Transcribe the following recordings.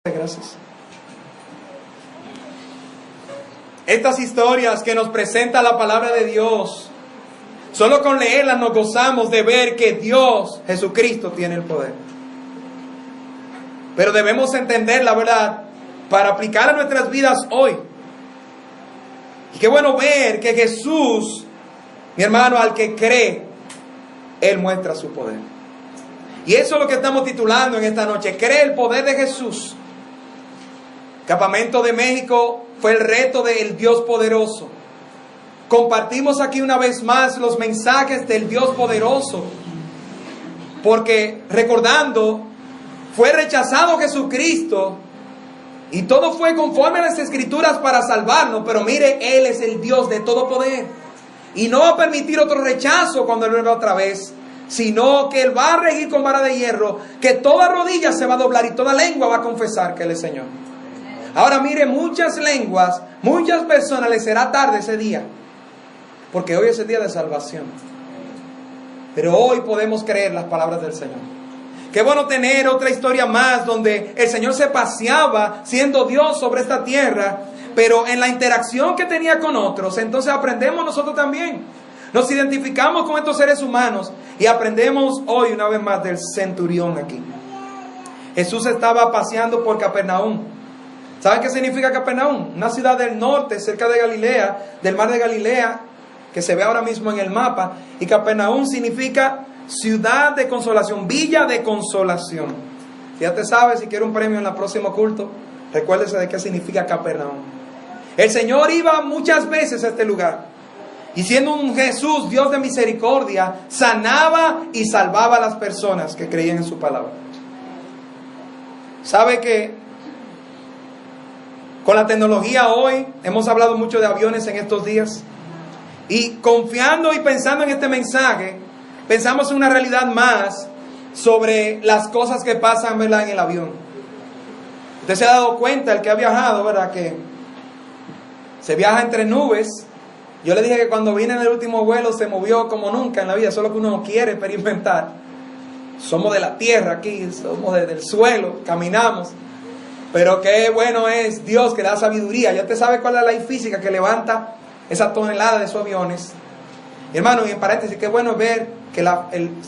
Gracias. Estas historias que nos presenta la palabra de Dios, solo con leerlas nos gozamos de ver que Dios, Jesucristo, tiene el poder. Pero debemos entender la verdad para aplicar a nuestras vidas hoy. Y qué bueno ver que Jesús, mi hermano, al que cree, Él muestra su poder. Y eso es lo que estamos titulando en esta noche: cree el poder de Jesús. Campamento de México fue el reto del Dios poderoso. Compartimos aquí una vez más los mensajes del Dios poderoso, porque recordando, fue rechazado Jesucristo y todo fue conforme a las Escrituras para salvarnos, pero mire, Él es el Dios de todo poder y no va a permitir otro rechazo cuando Él venga otra vez, sino que Él va a regir con vara de hierro, que toda rodilla se va a doblar y toda lengua va a confesar que Él es Señor. Ahora mire, muchas lenguas, muchas personas les será tarde ese día, porque hoy es el día de salvación. Pero hoy podemos creer las palabras del Señor. Qué bueno tener otra historia más donde el Señor se paseaba siendo Dios sobre esta tierra, pero en la interacción que tenía con otros, entonces aprendemos nosotros también. Nos identificamos con estos seres humanos y aprendemos hoy una vez más del centurión aquí. Jesús estaba paseando por Capernaum. ¿Saben qué significa Capernaum? Una ciudad del norte, cerca de Galilea, del mar de Galilea, que se ve ahora mismo en el mapa. Y Capernaum significa ciudad de consolación, villa de consolación. Ya te sabes, si quiere un premio en el próximo culto, recuérdese de qué significa Capernaum. El Señor iba muchas veces a este lugar. Y siendo un Jesús, Dios de misericordia, sanaba y salvaba a las personas que creían en su palabra. ¿Sabe que con la tecnología hoy, hemos hablado mucho de aviones en estos días, y confiando y pensando en este mensaje, pensamos en una realidad más sobre las cosas que pasan, ¿verdad?, en el avión? Usted se ha dado cuenta, el que ha viajado, ¿verdad?, que se viaja entre nubes. Yo le dije que cuando vine en el último vuelo se movió como nunca en la vida, solo que uno no quiere experimentar. Somos de la tierra aquí, somos del suelo, caminamos. Pero qué bueno es Dios que da sabiduría. Ya usted sabe cuál es la ley física que levanta esa tonelada de esos aviones. Y hermano, y en paréntesis, qué bueno es ver que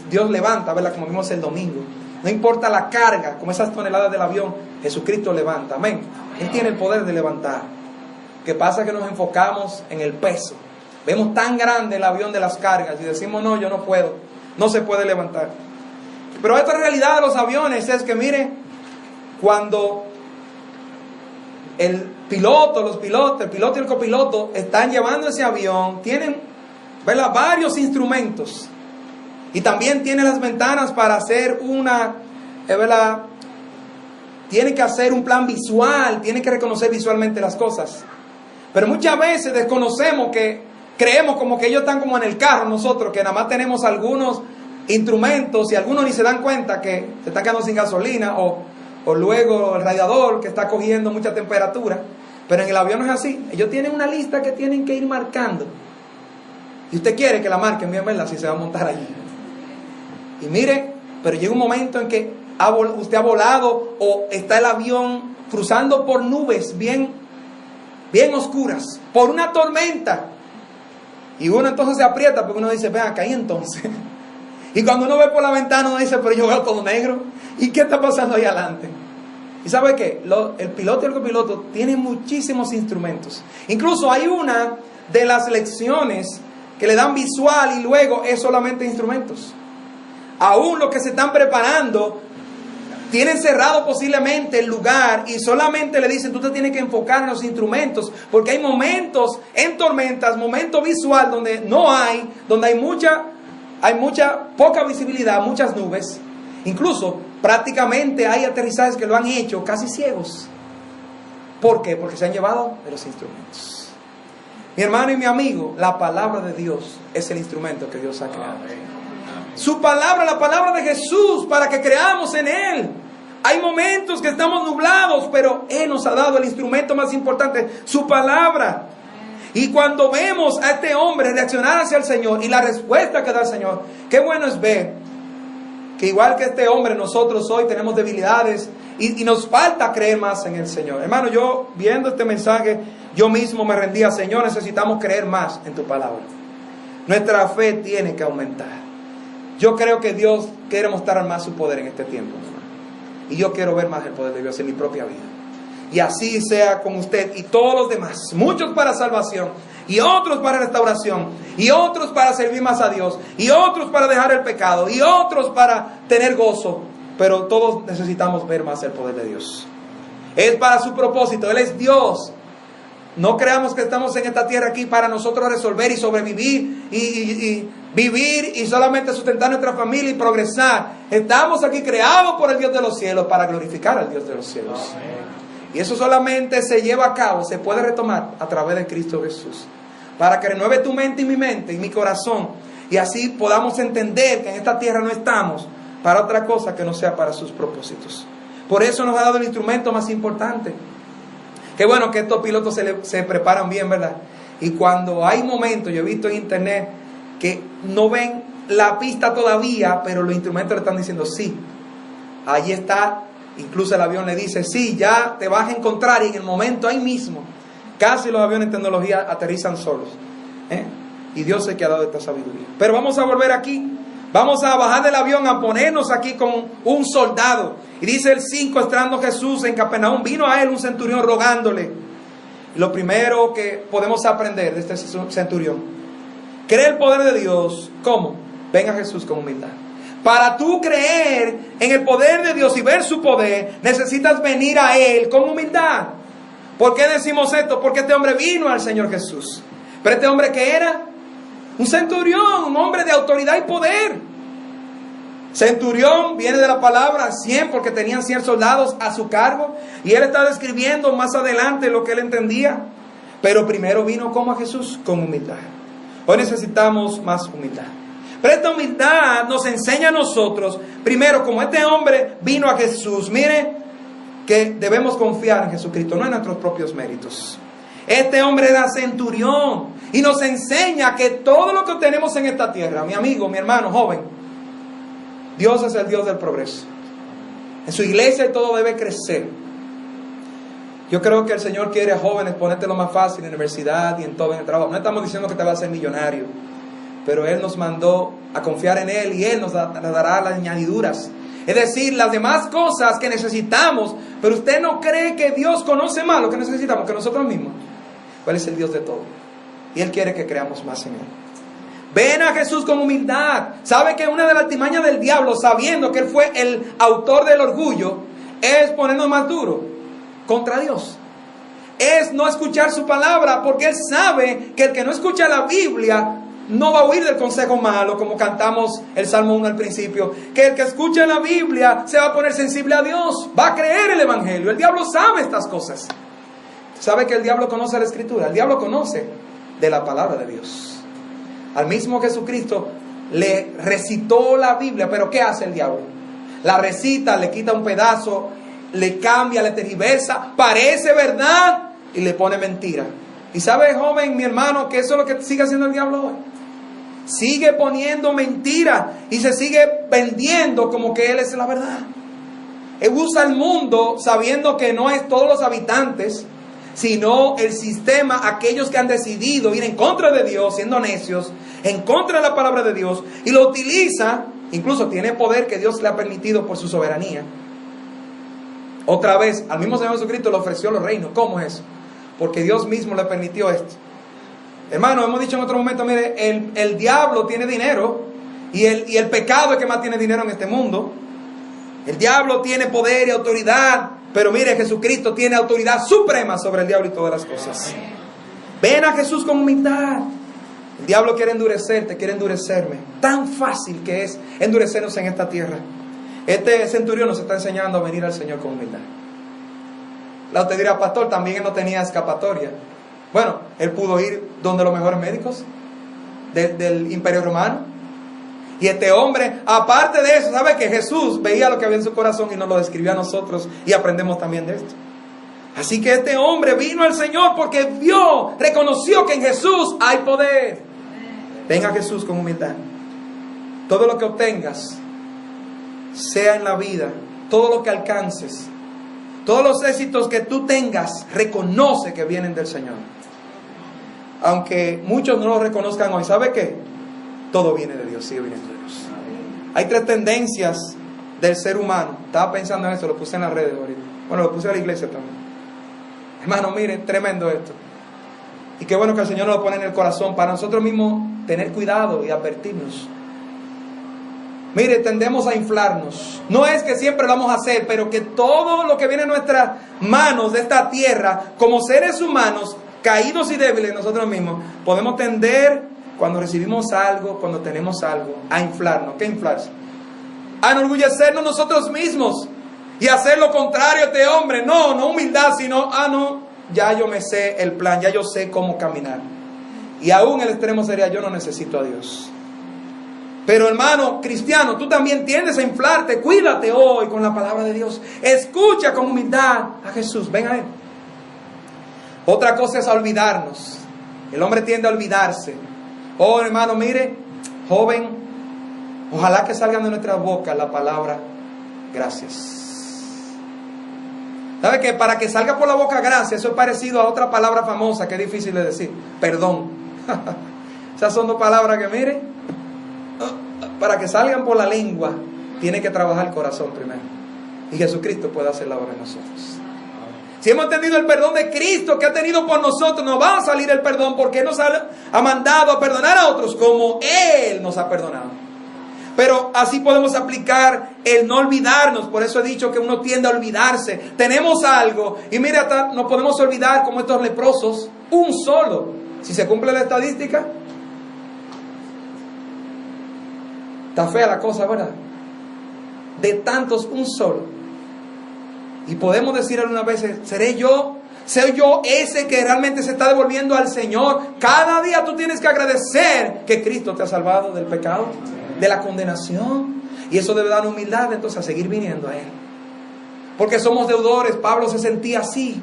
Dios levanta, ¿verdad?, como vimos el domingo. No importa la carga, como esas toneladas del avión, Jesucristo levanta. Amén. Él tiene el poder de levantar. ¿Qué pasa? Que nos enfocamos en el peso. Vemos tan grande el avión de las cargas y decimos, no, yo no puedo. No se puede levantar. Pero esta realidad de los aviones es que, mire, cuando el piloto y el copiloto están llevando ese avión, tienen, ¿verdad?, varios instrumentos. Y también tienen las ventanas para hacer ¿verdad?, tienen que hacer un plan visual, tienen que reconocer visualmente las cosas. Pero muchas veces desconocemos, que creemos como que ellos están como en el carro, nosotros que nada más tenemos algunos instrumentos y algunos ni se dan cuenta que se están quedando sin gasolina o luego el radiador que está cogiendo mucha temperatura. Pero en el avión no es así. Ellos tienen una lista que tienen que ir marcando. Y usted quiere que la marquen bien, ¿verdad?, si se va a montar allí. Y mire, pero llega un momento en que usted ha volado o está el avión cruzando por nubes bien oscuras, por una tormenta. Y uno entonces se aprieta porque uno dice, ven acá, y entonces. Y cuando uno ve por la ventana, uno dice, pero yo veo todo negro. ¿Y qué está pasando ahí adelante? ¿Y sabe qué? El piloto y el copiloto tienen muchísimos instrumentos. Incluso hay una de las lecciones que le dan visual y luego es solamente instrumentos. Aún los que se están preparando tienen cerrado posiblemente el lugar y solamente le dicen, tú te tienes que enfocar en los instrumentos, porque hay momentos en tormentas, momentos visual donde hay poca visibilidad, muchas nubes. Incluso prácticamente hay aterrizajes que lo han hecho casi ciegos. ¿Por qué? Porque se han llevado de los instrumentos. Mi hermano y mi amigo, la palabra de Dios es el instrumento que Dios ha creado. Su palabra, la palabra de Jesús, para que creamos en Él. Hay momentos que estamos nublados, pero Él nos ha dado el instrumento más importante, su palabra. Y cuando vemos a este hombre reaccionar hacia el Señor y la respuesta que da el Señor, qué bueno es ver que igual que este hombre, nosotros hoy tenemos debilidades y nos falta creer más en el Señor. Hermano, yo viendo este mensaje, yo mismo me rendía, Señor, necesitamos creer más en tu palabra. Nuestra fe tiene que aumentar. Yo creo que Dios quiere mostrar más su poder en este tiempo, hermano. Y yo quiero ver más el poder de Dios en mi propia vida. Y así sea con usted y todos los demás. Muchos para salvación, y otros para restauración, y otros para servir más a Dios, y otros para dejar el pecado, y otros para tener gozo. Pero todos necesitamos ver más el poder de Dios. Es para su propósito. Él es Dios. No creamos que estamos en esta tierra aquí para nosotros resolver y sobrevivir y vivir y solamente sustentar nuestra familia y progresar. Estamos aquí creados por el Dios de los cielos para glorificar al Dios de los cielos. Y eso solamente se lleva a cabo, se puede retomar a través de Cristo Jesús. Para que renueve tu mente y mi mente y mi corazón. Y así podamos entender que en esta tierra no estamos para otra cosa que no sea para sus propósitos. Por eso nos ha dado el instrumento más importante. Qué bueno que estos pilotos se preparan bien, ¿verdad? Y cuando hay momentos, yo he visto en internet que no ven la pista todavía, pero los instrumentos le están diciendo sí. Ahí está, incluso el avión le dice sí, ya te vas a encontrar, y en el momento ahí mismo, casi los aviones en tecnología aterrizan solos. Y Dios es que ha dado esta sabiduría. Pero vamos a volver aquí. Vamos a bajar del avión, a ponernos aquí con un soldado. Y dice el 5, estando Jesús en Capernaum, vino a él un centurión rogándole. Y lo primero que podemos aprender de este centurión: cree el poder de Dios. ¿Cómo? Ven a Jesús con humildad. Para tú creer en el poder de Dios y ver su poder, necesitas venir a Él con humildad. ¿Por qué decimos esto? Porque este hombre vino al Señor Jesús. Pero este hombre, ¿qué era? Un centurión, un hombre de autoridad y poder. Centurión viene de la palabra 100, porque tenían 100 soldados a su cargo. Y él está describiendo más adelante lo que él entendía. Pero primero vino como a Jesús, con humildad. Hoy necesitamos más humildad. Pero esta humildad nos enseña a nosotros, primero, como este hombre vino a Jesús, mire, que debemos confiar en Jesucristo, no en nuestros propios méritos. Este hombre era centurión y nos enseña que todo lo que tenemos en esta tierra, mi amigo, mi hermano, joven, Dios es el Dios del progreso. En su iglesia todo debe crecer. Yo creo que el Señor quiere a jóvenes ponerte lo más fácil en la universidad y en todo, en el trabajo. No estamos diciendo que te vas a ser millonario, pero Él nos mandó a confiar en Él y Él nos dará las añadiduras. Es decir, las demás cosas que necesitamos. Pero usted no cree que Dios conoce más lo que necesitamos que nosotros mismos. Él es el Dios de todo. Y Él quiere que creamos más en Él. Ven a Jesús con humildad. ¿Sabe que una de las artimañas del diablo, sabiendo que Él fue el autor del orgullo, es ponernos más duro contra Dios? Es no escuchar su palabra, porque Él sabe que el que no escucha la Biblia no va a huir del consejo malo, como cantamos el Salmo 1 al principio. Que el que escucha la Biblia se va a poner sensible a Dios, va a creer el Evangelio. El diablo sabe estas cosas. ¿Sabe que el diablo conoce la Escritura? El diablo conoce de la palabra de Dios. Al mismo Jesucristo le recitó la Biblia, pero ¿qué hace el diablo? La recita, le quita un pedazo, le cambia, le tergiversa, parece verdad y le pone mentira. ¿Y sabe, joven, mi hermano, que eso es lo que sigue haciendo el diablo hoy? Sigue poniendo mentiras y se sigue vendiendo como que Él es la verdad. Él usa el mundo sabiendo que no es todos los habitantes, sino el sistema, aquellos que han decidido ir en contra de Dios, siendo necios, en contra de la palabra de Dios, y lo utiliza, incluso tiene poder que Dios le ha permitido por su soberanía. Otra vez, al mismo Señor Jesucristo le ofreció los reinos. ¿Cómo es eso? Porque Dios mismo le permitió esto. Hermano, hemos dicho en otro momento, mire, el diablo tiene dinero, y el pecado es que más tiene dinero en este mundo. El diablo tiene poder y autoridad, pero mire, Jesucristo tiene autoridad suprema sobre el diablo y todas las cosas. Ven a Jesús con humildad. El diablo quiere endurecerte, quiere endurecerme. Tan fácil que es endurecernos en esta tierra. Este centurión nos está enseñando a venir al Señor con humildad. Usted dirá, pastor, también él no tenía escapatoria. Bueno, él pudo ir donde los mejores médicos del Imperio Romano. Y este hombre, aparte de eso, sabe que Jesús veía lo que había en su corazón y nos lo describió a nosotros, y aprendemos también de esto. Así que este hombre vino al Señor porque vio, reconoció que en Jesús hay poder. Ven a Jesús con humildad. Todo lo que obtengas, sea en la vida, todo lo que alcances, Todos los éxitos que tú tengas, reconoce que vienen del Señor. Aunque muchos no lo reconozcan hoy, ¿sabe qué? Todo viene de Dios, sigue viniendo de Dios. Hay 3 tendencias del ser humano. Estaba pensando en eso, lo puse en las redes ahorita. Bueno, lo puse a la iglesia también. Hermano, miren, tremendo esto. Y qué bueno que el Señor nos lo pone en el corazón para nosotros mismos tener cuidado y advertirnos. Mire, tendemos a inflarnos. No es que siempre lo vamos a hacer, pero que todo lo que viene en nuestras manos de esta tierra, como seres humanos, caídos y débiles nosotros mismos, podemos tender, cuando recibimos algo, cuando tenemos algo, a inflarnos. ¿Qué inflarse? A enorgullecernos nosotros mismos y hacer lo contrario a este hombre. No humildad, sino, no, ya yo me sé el plan, ya yo sé cómo caminar. Y aún el extremo sería, yo no necesito a Dios. Pero hermano cristiano, tú también tiendes a inflarte. Cuídate hoy con la palabra de Dios. Escucha con humildad a Jesús. Ven a Él. Otra cosa es a olvidarnos. El hombre tiende a olvidarse. Oh hermano, mire, joven, ojalá que salgan de nuestras bocas la palabra gracias. ¿Sabe que para que salga por la boca gracias, eso es parecido a otra palabra famosa que es difícil de decir? Perdón. Esas son 2 palabras que, mire, para que salgan por la lengua, tiene que trabajar el corazón primero. Y Jesucristo puede hacer la obra en nosotros. Si hemos entendido el perdón de Cristo que ha tenido por nosotros, nos va a salir el perdón porque Él nos ha mandado a perdonar a otros como Él nos ha perdonado. Pero así podemos aplicar el no olvidarnos. Por eso he dicho que uno tiende a olvidarse. Tenemos algo y mira, hasta nos podemos olvidar como estos leprosos, un solo. Si se cumple la estadística, está fea la cosa, ¿verdad? De tantos, un solo. Y podemos decir algunas veces, ¿soy yo ese que realmente se está devolviendo al Señor? Cada día tú tienes que agradecer que Cristo te ha salvado del pecado, de la condenación. Y eso debe dar humildad entonces a seguir viniendo a Él. Porque somos deudores. Pablo se sentía así.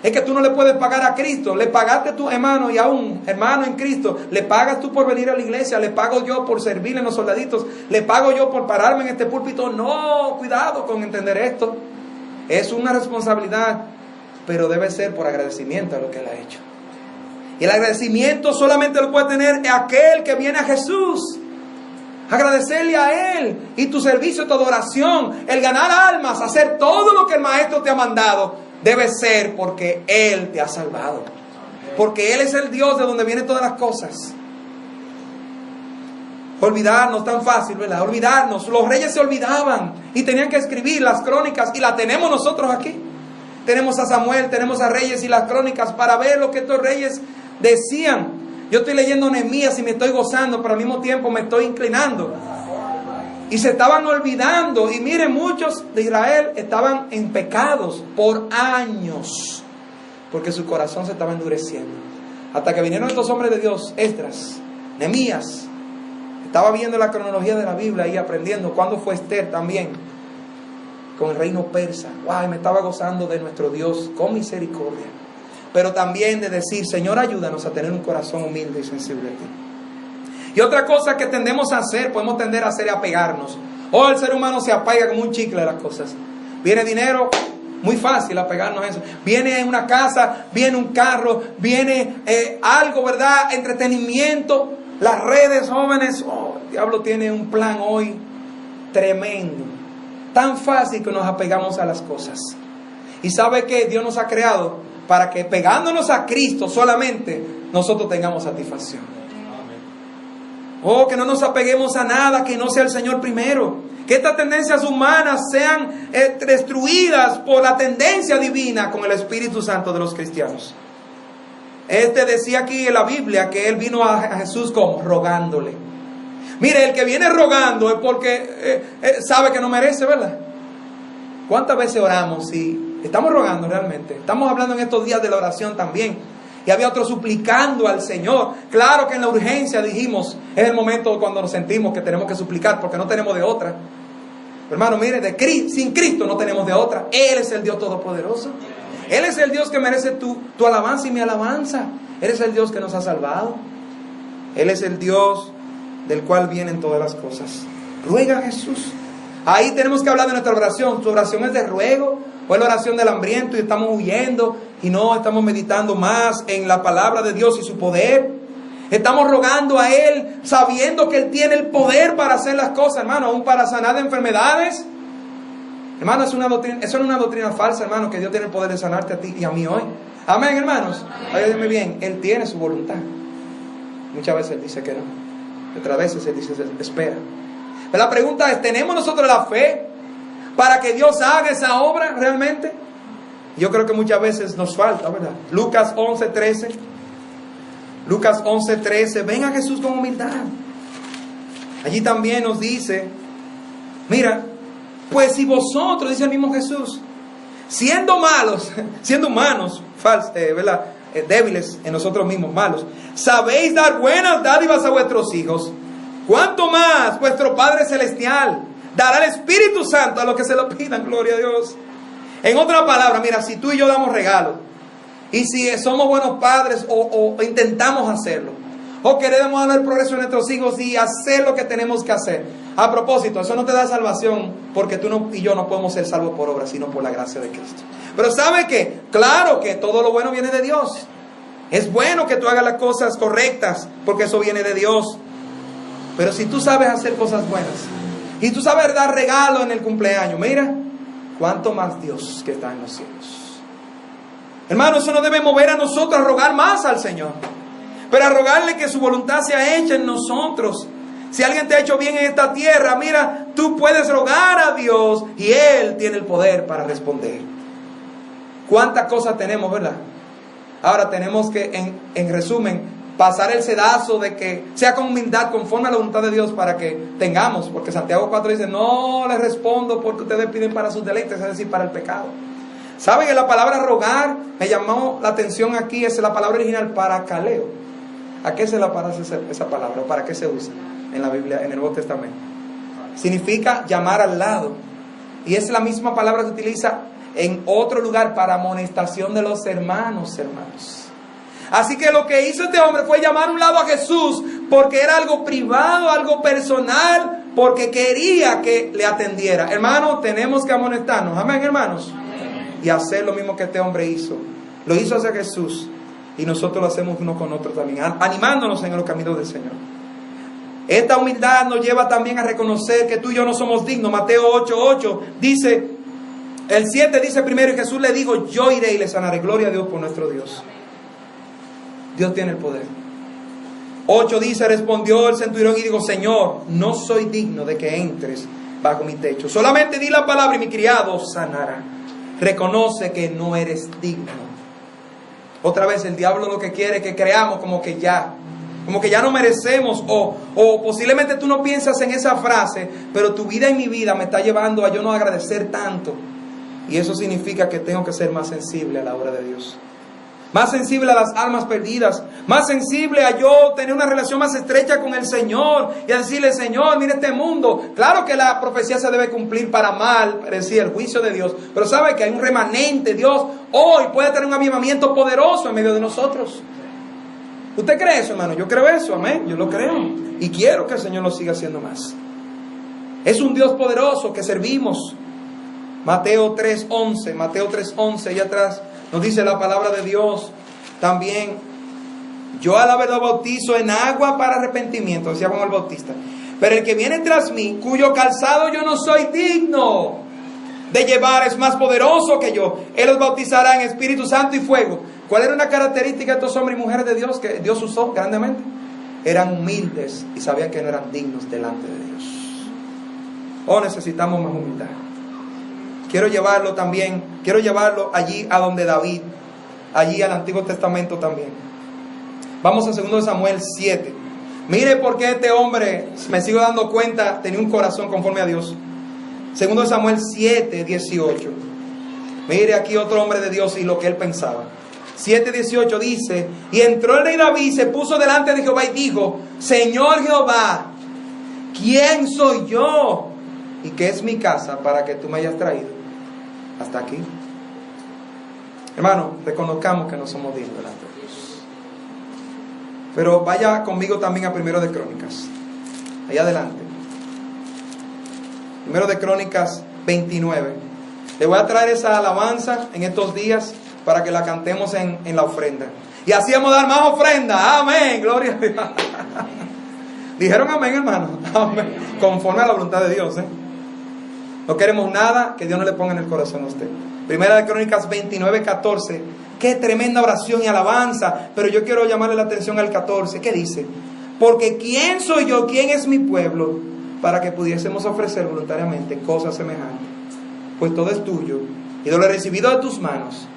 Es que tú no le puedes pagar a Cristo. Le pagaste a tu hermano y a un hermano en Cristo. Le pagas tú por venir a la iglesia. Le pago yo por servir en los soldaditos. Le pago yo por pararme en este púlpito. No, cuidado con entender esto. Es una responsabilidad, pero debe ser por agradecimiento a lo que Él ha hecho. Y el agradecimiento solamente lo puede tener aquel que viene a Jesús. Agradecerle a Él y tu servicio, tu adoración, el ganar almas, hacer todo lo que el Maestro te ha mandado, debe ser porque Él te ha salvado. Porque Él es el Dios de donde vienen todas las cosas. Olvidarnos, tan fácil, ¿verdad? Olvidarnos. Los reyes se olvidaban y tenían que escribir las crónicas y las tenemos nosotros aquí. Tenemos a Samuel, tenemos a Reyes y las crónicas para ver lo que estos reyes decían. Yo estoy leyendo Nehemías y me estoy gozando, pero al mismo tiempo me estoy inclinando. Y se estaban olvidando. Y miren, muchos de Israel estaban en pecados por años, porque su corazón se estaba endureciendo. Hasta que vinieron estos hombres de Dios, Esdras, Nehemías. Estaba viendo la cronología de la Biblia y aprendiendo cuándo fue Esther también, con el reino persa. ¡Wow! Me estaba gozando de nuestro Dios con misericordia. Pero también de decir, Señor, ayúdanos a tener un corazón humilde y sensible a ti. Y otra cosa que tendemos a hacer, podemos tender a hacer es apegarnos. El ser humano se apega como un chicle a las cosas. Viene dinero, muy fácil apegarnos a eso. Viene una casa, viene un carro, viene algo, ¿verdad? Entretenimiento. Las redes, jóvenes, el diablo tiene un plan hoy tremendo. Tan fácil que nos apegamos a las cosas. Y sabe que Dios nos ha creado para que pegándonos a Cristo solamente nosotros tengamos satisfacción. Que no nos apeguemos a nada que no sea el Señor primero. Que estas tendencias humanas sean destruidas por la tendencia divina con el Espíritu Santo de los cristianos. Decía aquí en la Biblia que Él vino a Jesús como rogándole. Mire, el que viene rogando es porque sabe que no merece, ¿verdad? ¿Cuántas veces oramos y estamos rogando realmente? Estamos hablando en estos días de la oración también. Y había otro suplicando al Señor. Claro que en la urgencia dijimos, es el momento cuando nos sentimos que tenemos que suplicar porque no tenemos de otra. Hermano, mire, sin Cristo no tenemos de otra. Él es el Dios Todopoderoso. Él es el Dios que merece tu alabanza y mi alabanza. Él es el Dios que nos ha salvado. Él es el Dios del cual vienen todas las cosas. Ruega a Jesús. Ahí tenemos que hablar de nuestra oración. ¿Tu oración es de ruego Fue la oración del hambriento y estamos huyendo y no estamos meditando más en la palabra de Dios y su poder. Estamos rogando a Él sabiendo que Él tiene el poder para hacer las cosas, hermano, aún para sanar de enfermedades. Hermano, eso no es una doctrina falsa, hermano, que Dios tiene el poder de sanarte a ti y a mí hoy. Amén, hermanos. Óyeme bien, Él tiene su voluntad. Muchas veces Él dice que no. Otras veces Él dice espera. Pero la pregunta es, ¿tenemos nosotros la fe para que Dios haga esa obra realmente? Yo creo que muchas veces nos falta, ¿verdad? Lucas 11:13. Lucas 11:13. Ven a Jesús con humildad. Allí también nos dice, mira, pues si vosotros, dice el mismo Jesús, siendo malos, siendo humanos, ¿verdad? Débiles en nosotros mismos, malos, sabéis dar buenas dádivas a vuestros hijos, ¿cuánto más vuestro Padre Celestial dará el Espíritu Santo a los que se lo pidan? Gloria a Dios. En otras palabras, mira, si tú y yo damos regalos, y si somos buenos padres o intentamos hacerlo, o queremos dar el progreso a nuestros hijos y hacer lo que tenemos que hacer. A propósito, eso no te da salvación, porque tú y yo no podemos ser salvos por obra, sino por la gracia de Cristo. Pero ¿sabe qué? Claro que todo lo bueno viene de Dios. Es bueno que tú hagas las cosas correctas, porque eso viene de Dios. Pero si tú sabes hacer cosas buenas, y tú sabes dar regalo en el cumpleaños, mira, cuánto más Dios que está en los cielos. Hermano, eso nos debe mover a nosotros a rogar más al Señor, pero a rogarle que su voluntad sea hecha en nosotros. Si alguien te ha hecho bien en esta tierra, mira, tú puedes rogar a Dios y Él tiene el poder para responder. ¿Cuántas cosas tenemos, verdad? Ahora tenemos que, en resumen, pasar el sedazo de que sea con humildad, conforme a la voluntad de Dios, para que tengamos, porque Santiago 4 dice, no les respondo porque ustedes piden para sus deleites, es decir, para el pecado. ¿Saben que la palabra rogar me llamó la atención aquí? Es la palabra original paracaleo. ¿A qué se le parece esa palabra? ¿O para qué se usa en la Biblia, en el Nuevo Testamento? Significa llamar al lado. Y es la misma palabra que se utiliza en otro lugar para amonestación de los hermanos. Así que lo que hizo este hombre fue llamar a un lado a Jesús, porque era algo privado, algo personal, porque quería que le atendiera. Hermanos, tenemos que amonestarnos. Amén, hermanos. Y hacer lo mismo que este hombre hizo. Lo hizo hacia Jesús. Y nosotros lo hacemos uno con otro también, animándonos en los caminos del Señor. Esta humildad nos lleva también a reconocer que tú y yo no somos dignos. Mateo 8:8 dice, el 7 dice primero, y Jesús le dijo, yo iré y le sanaré. Gloria a Dios por nuestro Dios. Dios tiene el poder. 8 dice, respondió el centurión y dijo, Señor, no soy digno de que entres bajo mi techo. Solamente di la palabra y mi criado sanará. Reconoce que no eres digno. Otra vez el diablo lo que quiere es que creamos como que ya no merecemos, o posiblemente tú no piensas en esa frase, pero tu vida y mi vida me está llevando a yo no agradecer tanto. Y eso significa que tengo que ser más sensible a la obra de Dios, más sensible a las almas perdidas, más sensible a yo tener una relación más estrecha con el Señor y a decirle, Señor, mira este mundo. Claro que la profecía se debe cumplir para mal, es decir, el juicio de Dios, pero sabe que hay un remanente. Dios hoy puede tener un avivamiento poderoso en medio de nosotros. ¿Usted cree eso, hermano? Yo creo eso, amén, yo lo creo y quiero que el Señor lo siga haciendo más. Es un Dios poderoso que servimos. Mateo 3:11, allá atrás nos dice la palabra de Dios también, yo a la verdad bautizo en agua para arrepentimiento, decía Juan el Bautista, pero el que viene tras mí, cuyo calzado yo no soy digno de llevar, es más poderoso que yo. Él los bautizará en Espíritu Santo y fuego. ¿Cuál era una característica de estos hombres y mujeres de Dios que Dios usó grandemente? Eran humildes y sabían que no eran dignos delante de Dios. Oh, necesitamos más humildad. Quiero llevarlo allí a donde David, allí al Antiguo Testamento también. Vamos a 2 Samuel 7. Mire por qué este hombre, me sigo dando cuenta, tenía un corazón conforme a Dios. 2 Samuel 7:18. Mire aquí otro hombre de Dios y lo que él pensaba. 7:18 dice, y entró el rey David, se puso delante de Jehová y dijo, Señor Jehová, ¿quién soy yo? ¿Y qué es mi casa para que tú me hayas traído hasta aquí? Hermano, reconozcamos que no somos dignos delante de Dios. Pero vaya conmigo también a 1 de Crónicas. Allá adelante. 1 de Crónicas 29. Le voy a traer esa alabanza en estos días para que la cantemos en la ofrenda. Y así vamos a dar más ofrenda. Amén, gloria a Dios. Dijeron amén, hermano. Amén. Conforme a la voluntad de Dios. No queremos nada que Dios no le ponga en el corazón a usted. Primera de Crónicas 29:14. Qué tremenda oración y alabanza. Pero yo quiero llamarle la atención al 14. ¿Qué dice? Porque ¿quién soy yo? ¿Quién es mi pueblo? Para que pudiésemos ofrecer voluntariamente cosas semejantes. Pues todo es tuyo. Y de lo recibido de tus manos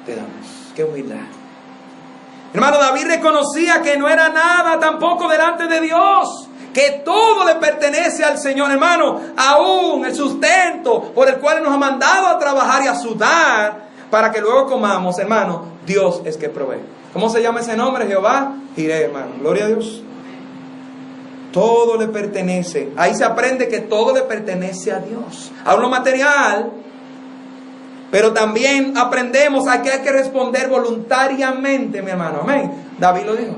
te damos. Qué humildad. Hermano, David reconocía que no era nada tampoco delante de Dios, que todo le pertenece al Señor, hermano. Aún el sustento por el cual nos ha mandado a trabajar y a sudar para que luego comamos, hermano, Dios es que provee. ¿Cómo se llama ese nombre? Jehová Jireh, hermano. Gloria a Dios. Todo le pertenece. Ahí se aprende que todo le pertenece a Dios. Aún lo material. Pero también aprendemos a que hay que responder voluntariamente, mi hermano. Amén. David lo dijo.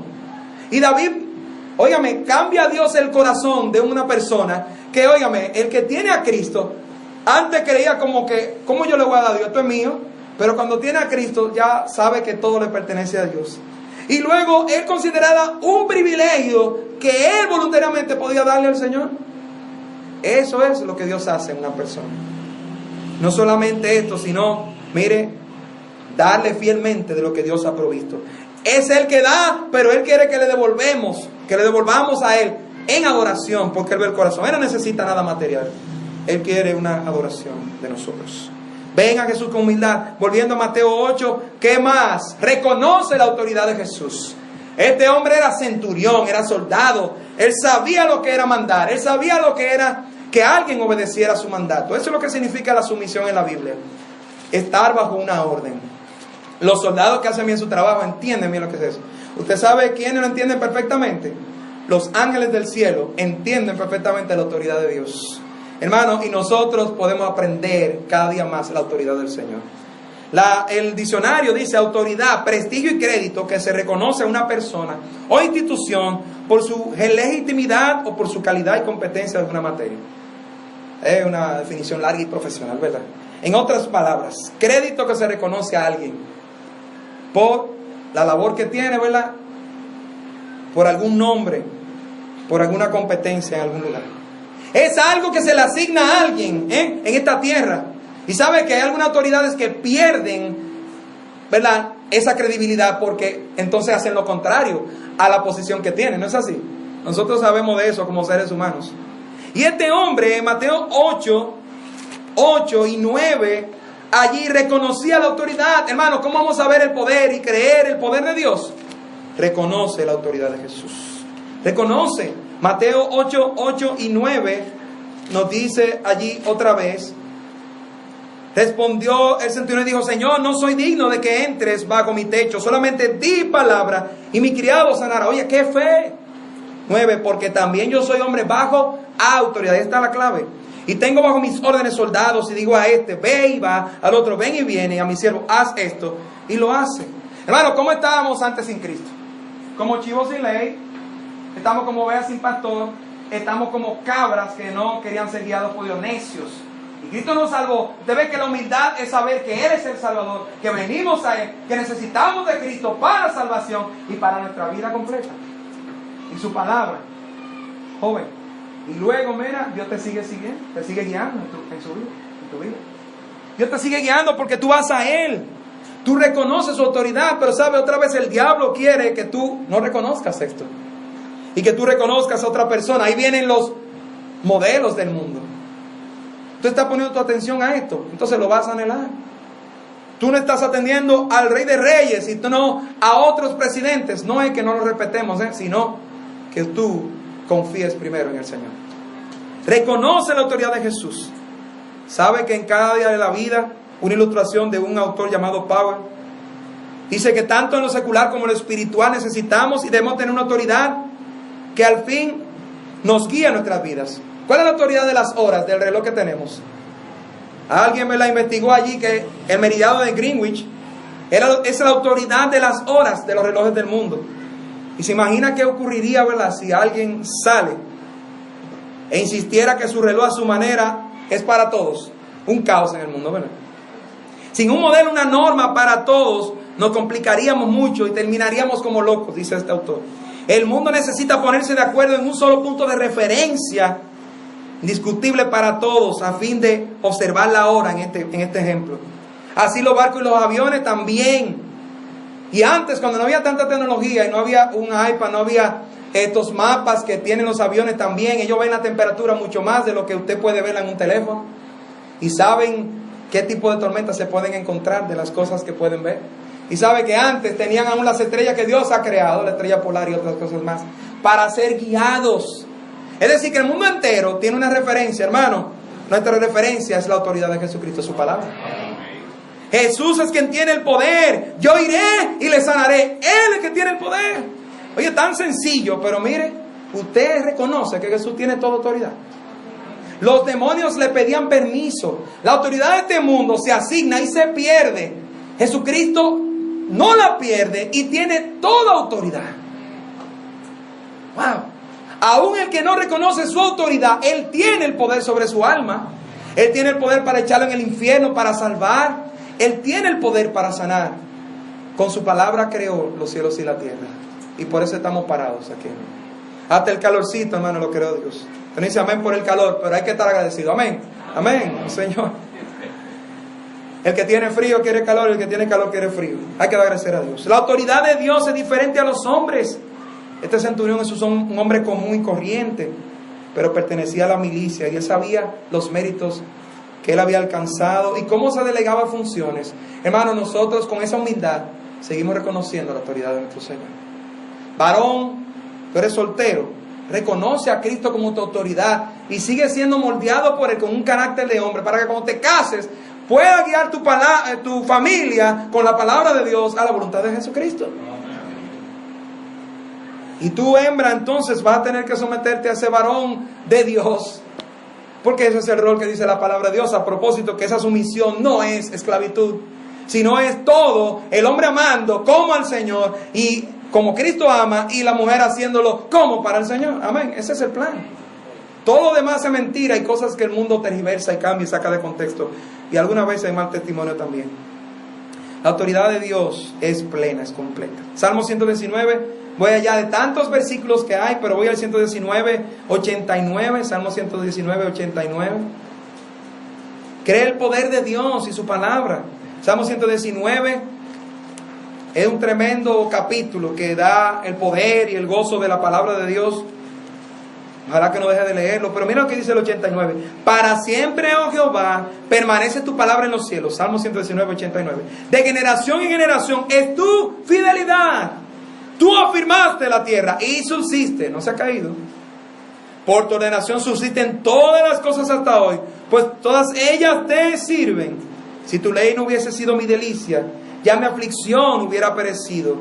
Y David, óigame, cambia a Dios el corazón de una persona que, óigame, el que tiene a Cristo, antes creía como que, ¿cómo yo le voy a dar a Dios? Esto es mío. Pero cuando tiene a Cristo ya sabe que todo le pertenece a Dios. Y luego él consideraba un privilegio que él voluntariamente podía darle al Señor. Eso es lo que Dios hace en una persona. No solamente esto, sino, mire, darle fielmente de lo que Dios ha provisto. Es Él que da, pero Él quiere que le devolvamos a Él en adoración, porque Él ve el corazón. Él no necesita nada material. Él quiere una adoración de nosotros. Ven a Jesús con humildad. Volviendo a Mateo 8, ¿qué más? Reconoce la autoridad de Jesús. Este hombre era centurión, era soldado. Él sabía lo que era mandar. Él sabía lo que era que alguien obedeciera su mandato. Eso es lo que significa la sumisión en la Biblia. Estar bajo una orden. Los soldados que hacen bien su trabajo entienden bien lo que es eso. ¿Usted sabe quiénes lo entienden perfectamente? Los ángeles del cielo entienden perfectamente la autoridad de Dios. Hermano, y nosotros podemos aprender cada día más la autoridad del Señor. El diccionario dice autoridad, prestigio y crédito que se reconoce a una persona o institución por su legitimidad o por su calidad y competencia en una materia. Es una definición larga y profesional, ¿verdad? En otras palabras, crédito que se reconoce a alguien por la labor que tiene, ¿verdad? Por algún nombre, por alguna competencia en algún lugar. Es algo que se le asigna a alguien en esta tierra. Y sabe que hay algunas autoridades que pierden, ¿verdad?, esa credibilidad porque entonces hacen lo contrario a la posición que tienen. ¿No es así? Nosotros sabemos de eso como seres humanos. Y este hombre, en Mateo 8 y 9, allí reconocía la autoridad. Hermano, ¿cómo vamos a ver el poder y creer el poder de Dios? Reconoce la autoridad de Jesús. Reconoce. Mateo 8 y 9 nos dice allí otra vez. Respondió el centurión y dijo: Señor, no soy digno de que entres bajo mi techo, solamente di palabra y mi criado sanará. Oye, qué fe. 9, porque también yo soy hombre bajo autoridad. Ahí está la clave. Y tengo bajo mis órdenes soldados, y digo a este, ve y va, al otro, ven y viene, y a mi siervo, haz esto, y lo hace. Hermano, ¿cómo estábamos antes sin Cristo? Como chivos sin ley, estamos como ovejas sin pastor, estamos como cabras que no querían ser guiados por Dios, necios. Y Cristo nos salvó. Usted ve que la humildad es saber que Él es el Salvador, que venimos a Él, que necesitamos de Cristo para salvación y para nuestra vida completa. Y su palabra, joven. Y luego, mira, Dios te sigue siguiendo, te sigue guiando en tu vida. Dios te sigue guiando porque tú vas a Él. Tú reconoces su autoridad, pero sabe, otra vez el diablo quiere que tú no reconozcas esto. Y que tú reconozcas a otra persona. Ahí vienen los modelos del mundo. Tú estás poniendo tu atención a esto, entonces lo vas a anhelar. Tú no estás atendiendo al Rey de Reyes y tú no a otros presidentes. No es que no lo respetemos, sino que tú confíes primero en el Señor. Reconoce la autoridad de Jesús. Sabe que en cada día de la vida, una ilustración de un autor llamado Powell dice que tanto en lo secular como en lo espiritual necesitamos y debemos tener una autoridad que al fin nos guía en nuestras vidas. ¿Cuál es la autoridad de las horas del reloj que tenemos? Alguien me la investigó allí que el meridiano de Greenwich es la autoridad de las horas de los relojes del mundo. Y se imagina qué ocurriría, ¿verdad?, si alguien sale e insistiera que su reloj a su manera es para todos. Un caos en el mundo, ¿verdad? Sin un modelo, una norma para todos, nos complicaríamos mucho y terminaríamos como locos, dice este autor. El mundo necesita ponerse de acuerdo en un solo punto de referencia indiscutible para todos, a fin de observar la hora en este ejemplo. Así los barcos y los aviones también. Y antes, cuando no había tanta tecnología y no había un iPad, no había estos mapas que tienen los aviones también, ellos ven la temperatura mucho más de lo que usted puede ver en un teléfono. Y saben qué tipo de tormentas se pueden encontrar de las cosas que pueden ver. Y sabe que antes tenían aún las estrellas que Dios ha creado, la estrella polar y otras cosas más, para ser guiados. Es decir, que el mundo entero tiene una referencia, hermano. Nuestra referencia es la autoridad de Jesucristo, su palabra. Jesús es quien tiene el poder. Yo iré y le sanaré. Él es el que tiene el poder. Oye, tan sencillo, pero mire, usted reconoce que Jesús tiene toda autoridad. Los demonios le pedían permiso. La autoridad de este mundo se asigna y se pierde. Jesucristo no la pierde y tiene toda autoridad. Wow. Aún el que no reconoce su autoridad, Él tiene el poder sobre su alma. Él tiene el poder para echarlo en el infierno, para salvar. Él tiene el poder para sanar. Con su palabra creó los cielos y la tierra. Y por eso estamos parados aquí. Hasta el calorcito, hermano, lo creó Dios. Usted dice amén por el calor, pero hay que estar agradecido. Amén. Amén, Señor. El que tiene frío quiere calor, el que tiene calor quiere frío. Hay que agradecer a Dios. La autoridad de Dios es diferente a los hombres. Este centurión es un hombre común y corriente, pero pertenecía a la milicia y él sabía los méritos que él había alcanzado y cómo se delegaba funciones. Hermano, nosotros con esa humildad seguimos reconociendo la autoridad de nuestro Señor. Varón, tú eres soltero, reconoce a Cristo como tu autoridad y sigue siendo moldeado por Él con un carácter de hombre, para que cuando te cases pueda guiar tu familia con la palabra de Dios a la voluntad de Jesucristo. Y tú, hembra, entonces vas a tener que someterte a ese varón de Dios, porque ese es el rol que dice la palabra de Dios. A propósito, que esa sumisión no es esclavitud, sino es todo el hombre amando como al Señor y como Cristo ama, y la mujer haciéndolo como para el Señor. Amén, ese es el plan. Todo lo demás es mentira y cosas que el mundo tergiversa y cambia y saca de contexto, y algunas veces hay mal testimonio también. La autoridad de Dios es plena, es completa. Salmo 119, voy allá de tantos versículos que hay, pero voy al 119, 89, Salmo 119, 89. Cree el poder de Dios y su palabra. Salmo 119 es un tremendo capítulo que da el poder y el gozo de la palabra de Dios. Ojalá que no deje de leerlo. Pero mira lo que dice el 89. Para siempre, oh Jehová, permanece tu palabra en los cielos. Salmo 119, 89. De generación en generación es tu fidelidad. Tú afirmaste la tierra y subsiste, no se ha caído. Por tu ordenación subsisten todas las cosas hasta hoy, pues todas ellas te sirven. Si tu ley no hubiese sido mi delicia, ya mi aflicción hubiera perecido.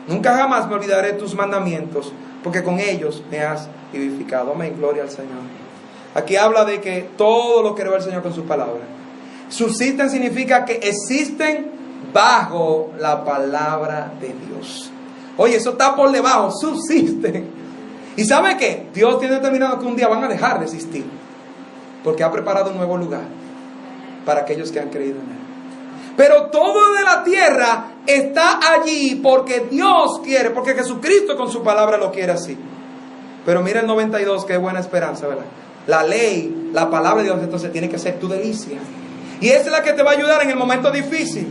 Nunca jamás me olvidaré tus mandamientos, porque con ellos me has vivificado. Amén, gloria al Señor. Aquí habla de que todo lo creó el Señor con su palabra. Subsisten significa que existen bajo la palabra de Dios. Oye, eso está por debajo, subsisten. ¿Y sabe qué? Dios tiene determinado que un día van a dejar de existir, porque ha preparado un nuevo lugar para aquellos que han creído en Él. Pero todo de la tierra está allí porque Dios quiere, porque Jesucristo con su palabra lo quiere así. Pero mira el 92, que es buena esperanza, ¿verdad? La ley, la palabra de Dios, entonces tiene que ser tu delicia. Y esa es la que te va a ayudar en el momento difícil.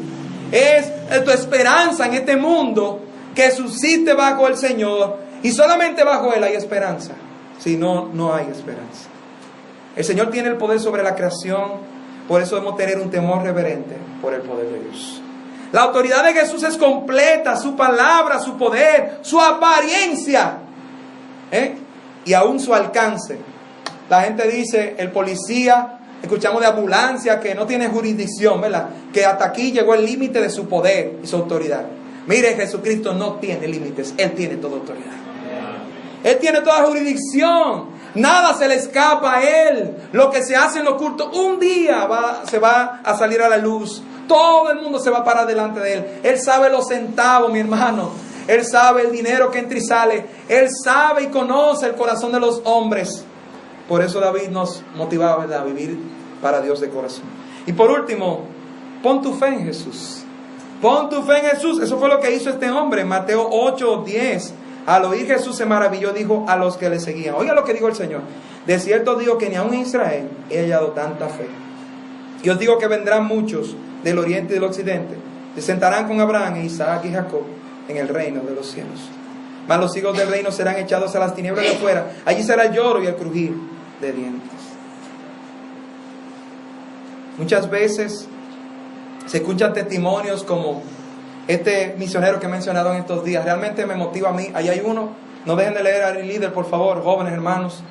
Es tu esperanza en este mundo que subsiste bajo el Señor, y solamente bajo Él hay esperanza. Si no, no hay esperanza. El Señor tiene el poder sobre la creación. Por eso debemos tener un temor reverente por el poder de Dios. La autoridad de Jesús es completa, su palabra, su poder, su apariencia, y aún su alcance. La gente dice, el policía, escuchamos de ambulancia, que no tiene jurisdicción, ¿verdad? Que hasta aquí llegó el límite de su poder y su autoridad. Mire, Jesucristo no tiene límites, Él tiene toda autoridad. Él tiene toda jurisdicción. Nada se le escapa a Él. Lo que se hace en lo oculto, un día se va a salir a la luz. Todo el mundo se va a parar delante de Él. Él sabe los centavos, mi hermano. Él sabe el dinero que entra y sale. Él sabe y conoce el corazón de los hombres. Por eso David nos motivaba, ¿verdad?, a vivir para Dios de corazón. Y por último, pon tu fe en Jesús. Pon tu fe en Jesús. Eso fue lo que hizo este hombre. Mateo 8:10. Al oír Jesús se maravilló, dijo a los que le seguían. Oiga lo que dijo el Señor. De cierto digo que ni aun en Israel he hallado tanta fe. Y os digo que vendrán muchos del oriente y del occidente. Se sentarán con Abraham, Isaac y Jacob en el reino de los cielos. Mas los hijos del reino serán echados a las tinieblas de afuera. Allí será el lloro y el crujir de dientes. Muchas veces se escuchan testimonios como este misionero que he mencionado en estos días. Realmente me motiva a mí. Ahí hay uno. No dejen de leer a Ari Líder, por favor, jóvenes hermanos.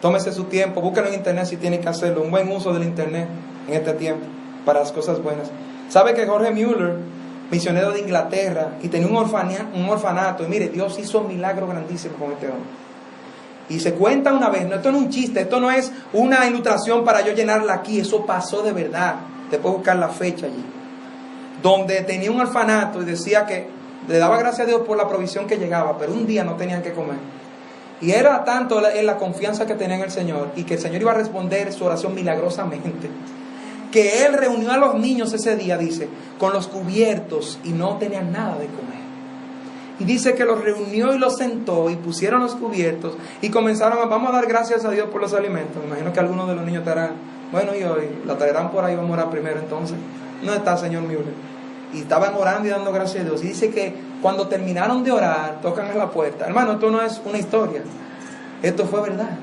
Tómese su tiempo. Búsquenlo en internet si tienen que hacerlo. Un buen uso del internet en este tiempo para las cosas buenas. ¿Sabe que Jorge Mueller, misionero de Inglaterra, y tenía un orfanato? Y mire, Dios hizo un milagro grandísimo con este hombre. Y se cuenta una vez, no, esto no es un chiste, esto no es una ilustración para yo llenarla aquí, eso pasó de verdad. Te puedes buscar la fecha allí. Donde tenía un orfanato y decía que le daba gracias a Dios por la provisión que llegaba, pero un día no tenían que comer. Y era tanto la confianza que tenía en el Señor y que el Señor iba a responder su oración milagrosamente, que él reunió a los niños ese día, dice, con los cubiertos y no tenían nada de comer. Y dice que los reunió y los sentó y pusieron los cubiertos y comenzaron vamos a dar gracias a Dios por los alimentos. Me imagino que algunos de los niños estarán, bueno, y hoy la traerán por ahí, vamos a orar primero entonces. ¿Dónde está señor Mueller? Y estaban orando y dando gracias a Dios. Y dice que cuando terminaron de orar, tocan a la puerta. Hermano, esto no es una historia, esto fue verdad.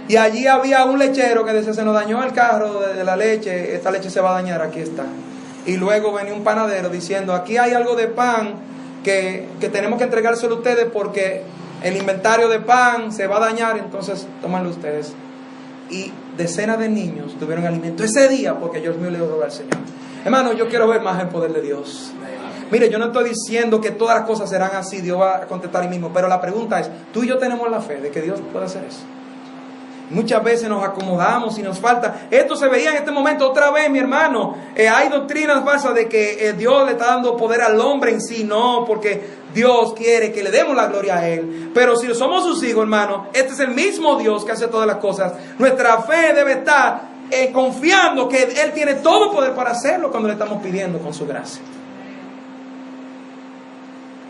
Y allí había un lechero que decía, se nos dañó el carro de la leche, esta leche se va a dañar, aquí está. Y luego venía un panadero diciendo, aquí hay algo de pan que tenemos que entregárselo a ustedes porque el inventario de pan se va a dañar, entonces tómanlo ustedes. Y decenas de niños tuvieron alimento ese día porque Dios mío le oró al Señor. Hermano, yo quiero ver más el poder de Dios. Mire, yo no estoy diciendo que todas las cosas serán así, Dios va a contestar ahí mismo, pero la pregunta es, ¿tú y yo tenemos la fe de que Dios puede hacer eso? Muchas veces nos acomodamos y nos falta. Esto se veía en este momento otra vez, mi hermano. Hay doctrinas falsas de que Dios le está dando poder al hombre en sí. No, porque Dios quiere que le demos la gloria a Él. Pero si somos sus hijos, hermano, este es el mismo Dios que hace todas las cosas. Nuestra fe debe estar confiando que Él tiene todo poder para hacerlo cuando le estamos pidiendo con su gracia.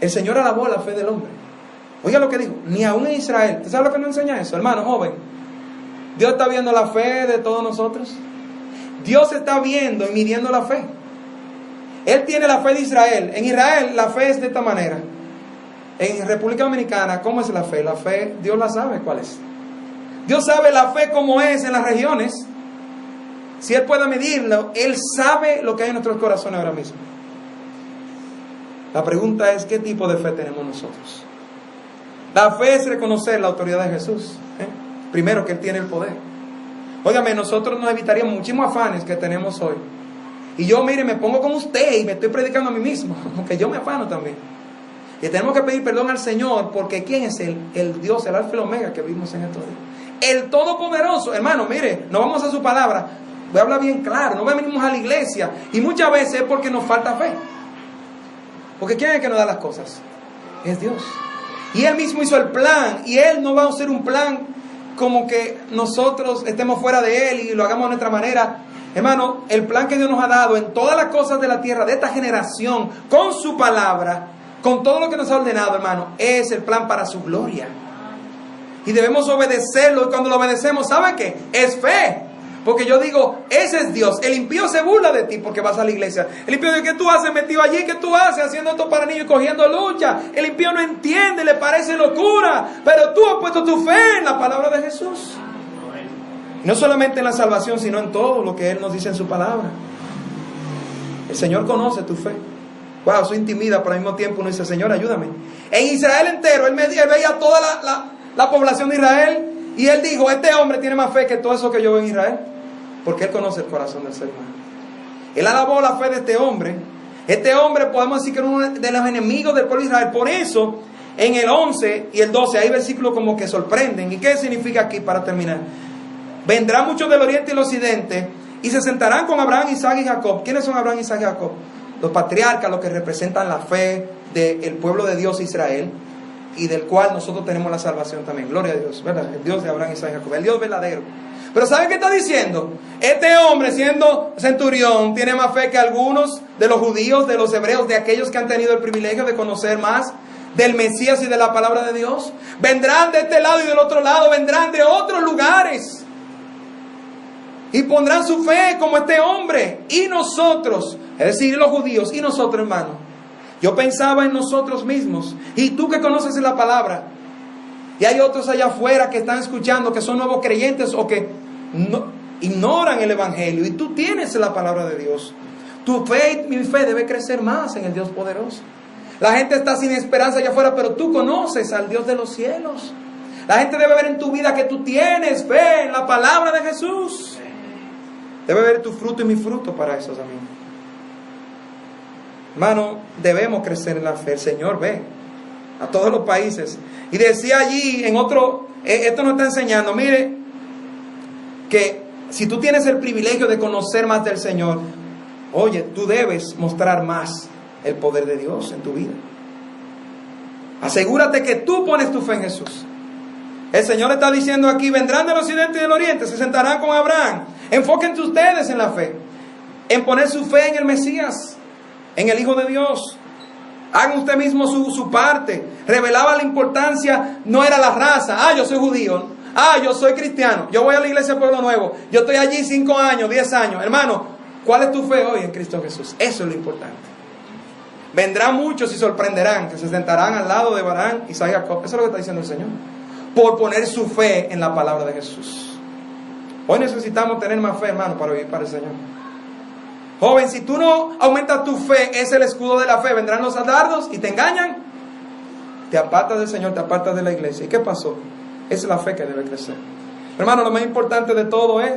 El Señor alabó la fe del hombre. Oiga lo que dijo, ni aún en Israel. ¿Usted sabe lo que nos enseña eso, hermano joven? Dios está viendo la fe de todos nosotros. Dios está viendo y midiendo la fe. Él tiene la fe de Israel. En Israel la fe es de esta manera. En República Dominicana, ¿cómo es la fe? La fe, Dios la sabe cuál es. Dios sabe la fe cómo es en las regiones. Si Él puede medirlo, Él sabe lo que hay en nuestros corazones ahora mismo. La pregunta es, ¿qué tipo de fe tenemos nosotros? La fe es reconocer la autoridad de Jesús. Primero, que Él tiene el poder. Óigame, nosotros nos evitaríamos muchísimos afanes que tenemos hoy. Y yo, mire, me pongo con usted y me estoy predicando a mí mismo, aunque yo me afano también. Y tenemos que pedir perdón al Señor, porque ¿quién es el Dios, el Alfa y el Omega que vimos en estos días? El Todopoderoso. Hermano, mire, no vamos a su palabra. Voy a hablar bien claro, no venimos a la iglesia. Y muchas veces es porque nos falta fe. Porque ¿quién es el que nos da las cosas? Es Dios. Y Él mismo hizo el plan. Y Él no va a hacer un plan como que nosotros estemos fuera de Él y lo hagamos de nuestra manera. Hermano, el plan que Dios nos ha dado en todas las cosas de la tierra, de esta generación, con su palabra, con todo lo que nos ha ordenado, hermano, es el plan para su gloria. Y debemos obedecerlo. Y cuando lo obedecemos, ¿sabe qué? Es fe. Porque yo digo, ese es Dios. El impío se burla de ti porque vas a la iglesia. El impío dice, ¿qué tú haces metido allí? ¿Qué tú haces haciendo esto para niños y cogiendo lucha? El impío no entiende, le parece locura. Pero tú has puesto tu fe en la palabra de Jesús. No solamente en la salvación, sino en todo lo que Él nos dice en su palabra. El Señor conoce tu fe. Wow, eso intimida, pero al mismo tiempo uno dice, Señor, ayúdame. En Israel entero, Él veía toda la población de Israel. Y Él dijo, este hombre tiene más fe que todo eso que yo veo en Israel. Porque Él conoce el corazón del ser humano. Él alabó la fe de este hombre. Este hombre podemos decir que era uno de los enemigos del pueblo de Israel. Por eso, en el 11 y el 12 hay versículos como que sorprenden. ¿Y qué significa aquí para terminar? Vendrán muchos del oriente y del occidente y se sentarán con Abraham, Isaac y Jacob. ¿Quiénes son Abraham, Isaac y Jacob? Los patriarcas, los que representan la fe del pueblo de Dios Israel, y del cual nosotros tenemos la salvación también. Gloria a Dios, ¿verdad? El Dios de Abraham, Isaac y Jacob, el Dios verdadero. Pero ¿saben qué está diciendo? Este hombre, siendo centurión, tiene más fe que algunos de los judíos, de los hebreos, de aquellos que han tenido el privilegio de conocer más del Mesías y de la palabra de Dios. Vendrán de este lado y del otro lado, vendrán de otros lugares y pondrán su fe como este hombre. Y nosotros, es decir, los judíos y nosotros, hermanos, yo pensaba en nosotros mismos. Y tú que conoces la palabra, y hay otros allá afuera que están escuchando, que son nuevos creyentes o que no, ignoran el evangelio, y tú tienes la palabra de Dios. Tu fe y mi fe debe crecer más en el Dios poderoso. La gente está sin esperanza allá afuera, pero tú conoces al Dios de los cielos. La gente debe ver en tu vida que tú tienes fe en la palabra de Jesús. Debe ver tu fruto y mi fruto para esos amigos. Hermano, debemos crecer en la fe. El Señor ve a todos los países. Y decía allí en otro, esto nos está enseñando, mire, que si tú tienes el privilegio de conocer más del Señor, oye, tú debes mostrar más el poder de Dios en tu vida. Asegúrate que tú pones tu fe en Jesús. El Señor está diciendo aquí, vendrán del occidente y del oriente, se sentarán con Abraham. Enfóquense ustedes en la fe, en poner su fe en el Mesías, en el Hijo de Dios. Hagan usted mismo su parte. Revelaba la importancia, no era la raza. Yo soy judío. Yo soy cristiano. Yo voy a la iglesia Pueblo Nuevo. Yo estoy allí 5 años, 10 años. Hermano, ¿cuál es tu fe hoy en Cristo Jesús? Eso es lo importante. Vendrán muchos y sorprenderán, que se sentarán al lado de Abraham, Isaac y Jacob. Eso es lo que está diciendo el Señor. Por poner su fe en la palabra de Jesús. Hoy necesitamos tener más fe, hermano, para vivir para el Señor. Joven, si tú no aumentas tu fe, es el escudo de la fe. Vendrán los dardos y te engañan. Te apartas del Señor, te apartas de la iglesia. ¿Y qué pasó? Esa es la fe que debe crecer. Hermano, lo más importante de todo es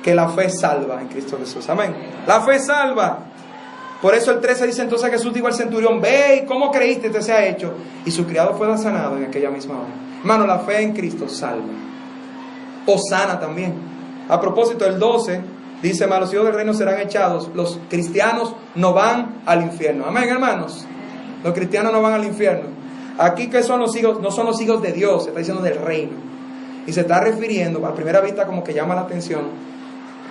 que la fe salva en Cristo Jesús. Amén. La fe salva. Por eso el 13 dice, entonces Jesús dijo al centurión, ve y cómo creíste te sea hecho. Y su criado fue sanado en aquella misma hora. Hermano, la fe en Cristo salva. O sana también. A propósito, el 12 dice, mas los hijos del reino serán echados. Los cristianos no van al infierno. Amén, hermanos. Los cristianos no van al infierno. Aquí, ¿qué son los hijos? No son los hijos de Dios, se está diciendo del reino. Y se está refiriendo, a primera vista como que llama la atención,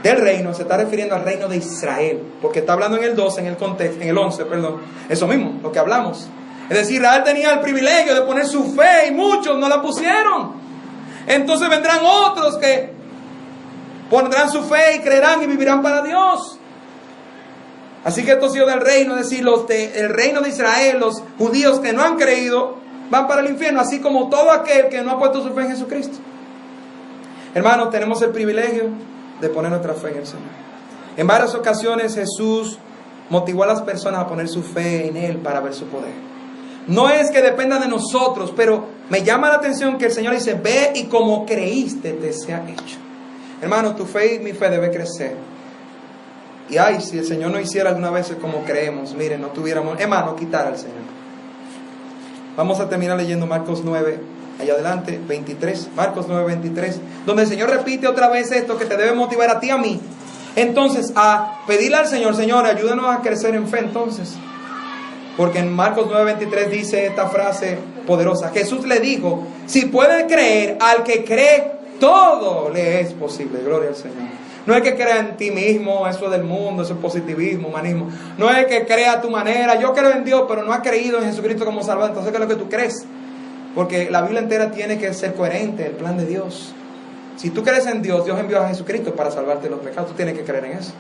del reino, se está refiriendo al reino de Israel. Porque está hablando en el 12, en el contexto, en el 11, perdón. Eso mismo, lo que hablamos. Es decir, Israel tenía el privilegio de poner su fe y muchos no la pusieron. Entonces vendrán otros que pondrán su fe y creerán y vivirán para Dios. Así que estos hijos del reino, es decir, los del reino de Israel, los judíos que no han creído, van para el infierno, así como todo aquel que no ha puesto su fe en Jesucristo. Hermanos, tenemos el privilegio de poner nuestra fe en el Señor. En varias ocasiones Jesús motivó a las personas a poner su fe en Él para ver su poder. No es que dependa de nosotros, pero me llama la atención que el Señor dice, ve y como creíste te sea hecho. Hermano, tu fe y mi fe debe crecer. Y si el Señor no hiciera algunas veces como creemos, miren, no tuviéramos, hermano, quitar al Señor. Vamos a terminar leyendo Marcos 9, allá adelante, 23, Marcos 9, 23, donde el Señor repite otra vez esto que te debe motivar a ti y a mí. Entonces, a pedirle al Señor, Señor, ayúdanos a crecer en fe entonces. Porque en Marcos 9, 23 dice esta frase poderosa. Jesús le dijo, si puede creer, al que cree, todo le es posible. Gloria al Señor. No es que crea en ti mismo, eso del mundo, eso es positivismo, humanismo. No es que crea a tu manera. Yo creo en Dios, pero no ha creído en Jesucristo como Salvador. Entonces, ¿qué es lo que tú crees? Porque la Biblia entera tiene que ser coherente, el plan de Dios. Si tú crees en Dios, Dios envió a Jesucristo para salvarte de los pecados. Tú tienes que creer en eso.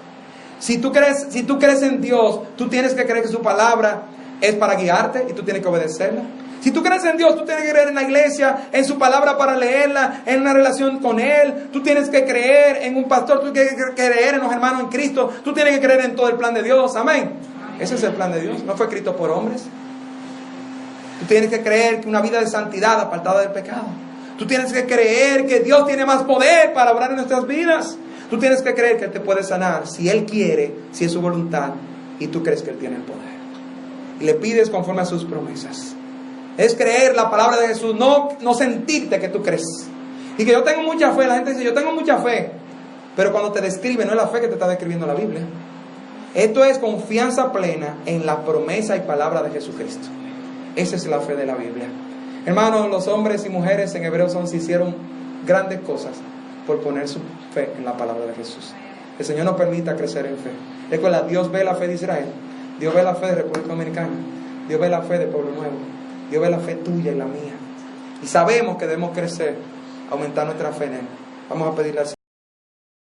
Si tú crees en Dios, tú tienes que creer que su palabra es para guiarte y tú tienes que obedecerla. Si tú crees en Dios, tú tienes que creer en la iglesia, en su palabra para leerla, en una relación con Él. Tú tienes que creer en un pastor, tú tienes que creer en los hermanos en Cristo. Tú tienes que creer en todo el plan de Dios. Amén. Ese es el plan de Dios. No fue escrito por hombres. Tú tienes que creer que una vida de santidad apartada del pecado. Tú tienes que creer que Dios tiene más poder para obrar en nuestras vidas. Tú tienes que creer que Él te puede sanar si Él quiere, si es su voluntad y tú crees que Él tiene el poder. Y le pides conforme a sus promesas. Es creer la palabra de Jesús, no sentirte que tú crees. Y que yo tengo mucha fe, la gente dice, yo tengo mucha fe. Pero cuando te describe, no es la fe que te está describiendo la Biblia. Esto es confianza plena en la promesa y palabra de Jesucristo. Esa es la fe de la Biblia. Hermanos, los hombres y mujeres en Hebreos 11 hicieron grandes cosas por poner su fe en la palabra de Jesús. El Señor nos permita crecer en fe. Recuerda, Dios ve la fe de Israel, Dios ve la fe de República Dominicana, Dios ve la fe de Pueblo Nuevo, Dios ve la fe tuya y la mía. Y sabemos que debemos crecer, aumentar nuestra fe en Él. Vamos a pedirle al Señor.